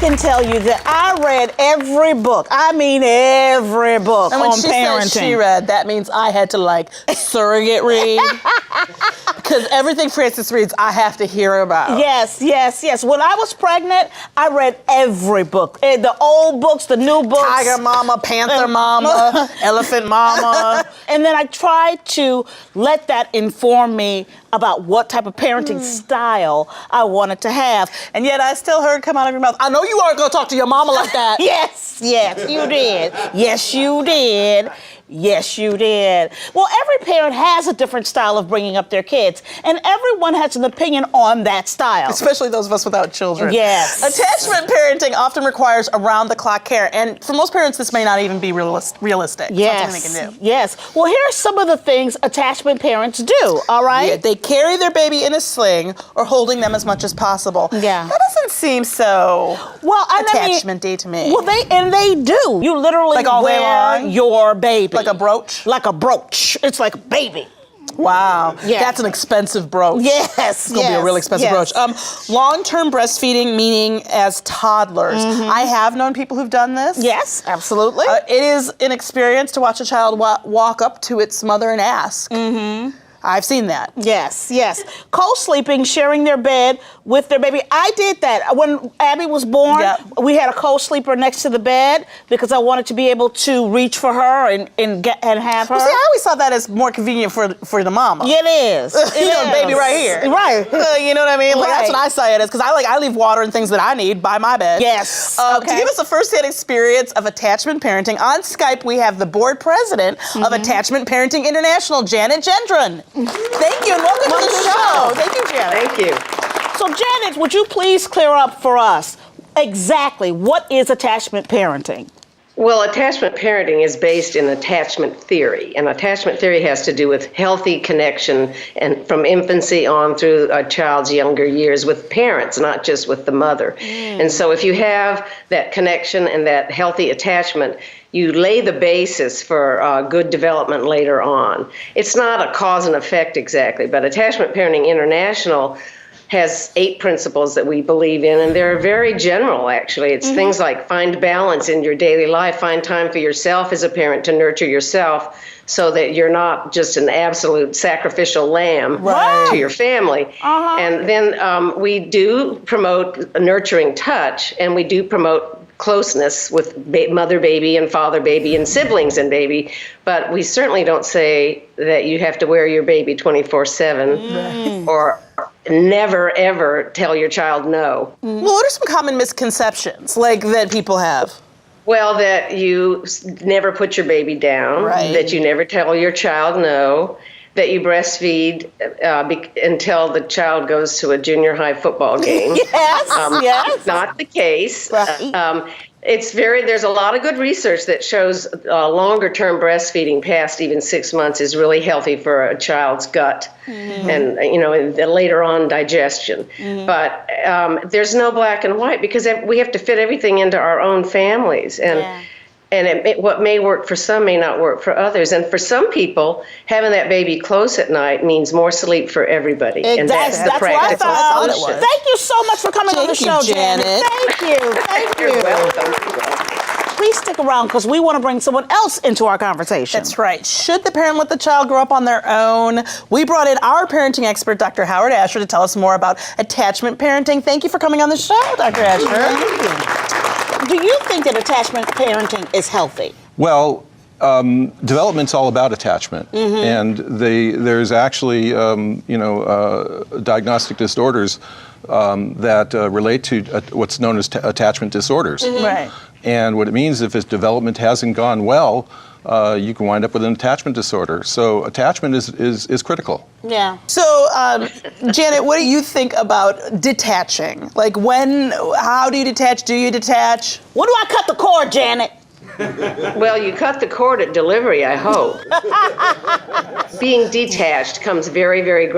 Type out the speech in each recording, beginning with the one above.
can tell you that I read every book. I mean every book and when on she parenting. Said she read, that means I had to like surrogate read. Because everything Frances reads, I have to hear about. Yes. When I was pregnant, I read every book. The old books, the new books. Tiger Mama, Panther Mama, Elephant Mama. And then I tried to let that inform me about what type of parenting style I wanted to have. And yet I still heard come out of your mouth, I know you aren't going to talk to your mama like that. Yes, you did. Yes, you did. Yes, you did. Well, every parent has a different style of bringing up their kids, and everyone has an opinion on that style. Especially those of us without children. Yes. Attachment parenting often requires around-the-clock care, and for most parents, this may not even be realistic. Yes. Something they can do. Yes. Well, here are some of the things attachment parents do, all right? Yeah, they carry their baby in a sling or holding them as much as possible. Yeah. That doesn't seem so attachment-y to me. Well, they do. You literally Like all day wear long? your baby. Like a brooch? Like a brooch. It's like a baby. Wow. Yeah. That's an expensive brooch. Yes. It's going to be a really expensive brooch. Long-term breastfeeding, meaning as toddlers. I have known people who've done this. Yes, absolutely. It is an experience to watch a child walk up to its mother and ask. I've seen that. Yes. Co-sleeping, sharing their bed with their baby. I did that. When Abby was born, we had a co-sleeper next to the bed because I wanted to be able to reach for her and have her. Well, see, I always saw that as more convenient for the mama. It is. Baby right here. Right. You know what I mean? Like, Right. that's what I say it as, because I leave water and things that I need by my bed. Yes. To give us a first-hand experience of attachment parenting, on Skype we have the board president of Attachment Parenting International, Janet Gendron. Thank you and welcome to the show. Thank you, Janet. Thank you. So, Janet, would you please clear up for us exactly what is attachment parenting? Well, attachment parenting is based in attachment theory, and attachment theory has to do with healthy connection and from infancy on through a child's younger years with parents, not just with the mother. And so if you have that connection and that healthy attachment, you lay the basis for good development later on. It's not a cause and effect exactly, but Attachment Parenting International has 8 principles that we believe in, and they're very general, actually. It's things like find balance in your daily life, find time for yourself as a parent to nurture yourself so that you're not just an absolute sacrificial lamb to your family. And then we do promote nurturing touch, and we do promote closeness with mother baby and father baby and siblings and baby, but we certainly don't say that you have to wear your baby 24/7 or never ever tell your child no. Well, what are some common misconceptions that people have? Well, that you never put your baby down, that you never tell your child no, that you breastfeed until the child goes to a junior high football game. Yes. Not the case. Right. There's a lot of good research that shows longer term breastfeeding past even 6 months is really healthy for a child's gut and the later on digestion. But there's no black and white because we have to fit everything into our own families. And what may work for some may not work for others. And for some people, having that baby close at night means more sleep for everybody. And that's the practical solution. Thank you so much for coming on the show, Janet. Thank you. You're welcome. Please stick around because we want to bring someone else into our conversation. That's right. Should the parent let the child grow up on their own? We brought in our parenting expert, Dr. Howard Asher, to tell us more about attachment parenting. Thank you for coming on the show, Dr. Asher. Thank you. Do you think that attachment parenting is healthy? Well, development's all about attachment, and there's actually diagnostic disorders that relate to what's known as attachment disorders. Right. And what it means, if its development hasn't gone well, you can wind up with an attachment disorder. So attachment is critical. Yeah. So, Janet, what do you think about detaching? How do you detach? Do you detach? When do I cut the cord, Janet? Well, you cut the cord at delivery, I hope. Being detached comes very, very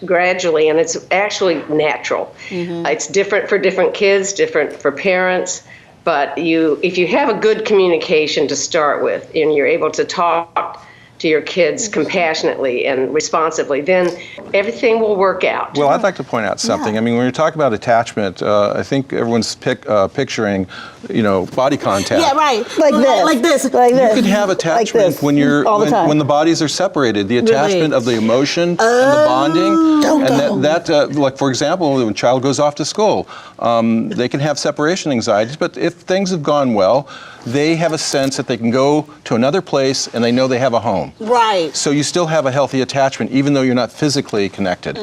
gradually, and it's actually natural. It's different for different kids, different for parents. But if you have a good communication to start with, and you're able to talk to your kids compassionately and responsively, then everything will work out. Well, I'd like to point out something. I mean, when you're talking about attachment, I think everyone's picturing, body contact. Yeah, right. Like this. Like this. Like this. You can have attachment this. when you're All the time. when the bodies are separated. The attachment of the emotion and the bonding, and that like for example, when a child goes off to school, they can have separation anxieties. But if things have gone well, they have a sense that they can go to another place and they know they have a home. Right. So you still have a healthy attachment, even though you're not physically connected.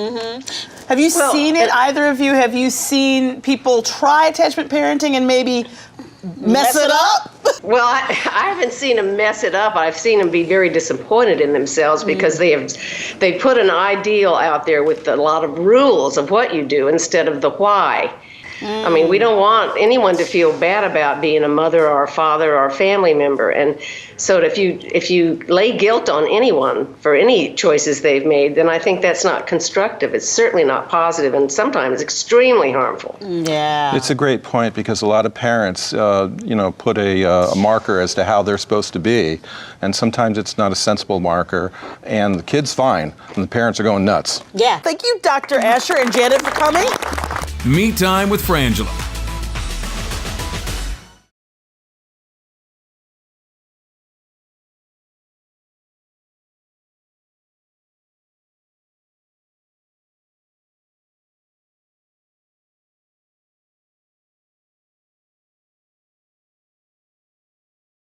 Have you seen it, either of you? Have you seen people try attachment parenting and maybe mess it up? Well, I haven't seen them mess it up. I've seen them be very disappointed in themselves because they put an ideal out there with a lot of rules of what you do instead of the why. I mean, we don't want anyone to feel bad about being a mother or a father or a family member. And so if you lay guilt on anyone for any choices they've made, then I think that's not constructive. It's certainly not positive and sometimes extremely harmful. Yeah. It's a great point because a lot of parents, put a marker as to how they're supposed to be, and sometimes it's not a sensible marker, and the kid's fine, and the parents are going nuts. Yeah. Thank you, Dr. Asher and Janet, for coming. Me Time with Frangela.